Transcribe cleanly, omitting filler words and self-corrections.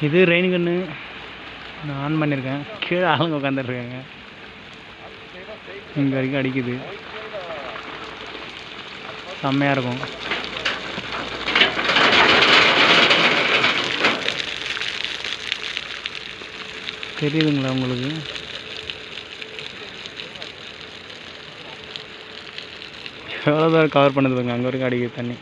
இது ரெயின் கன்று நான் ஆன் பண்ணியிருக்கேன். கீழே ஆளுங்க உட்காந்துட்ருக்காங்க. இங்கே வரைக்கும் அடிக்குது. செம்மையாக இருக்கும். தெரியுதுங்களா உங்களுக்கு? எவ்வளோ தூரம் கவர் பண்ணுது பாருங்க. அங்கே வரைக்கும் அடிக்குது தண்ணி.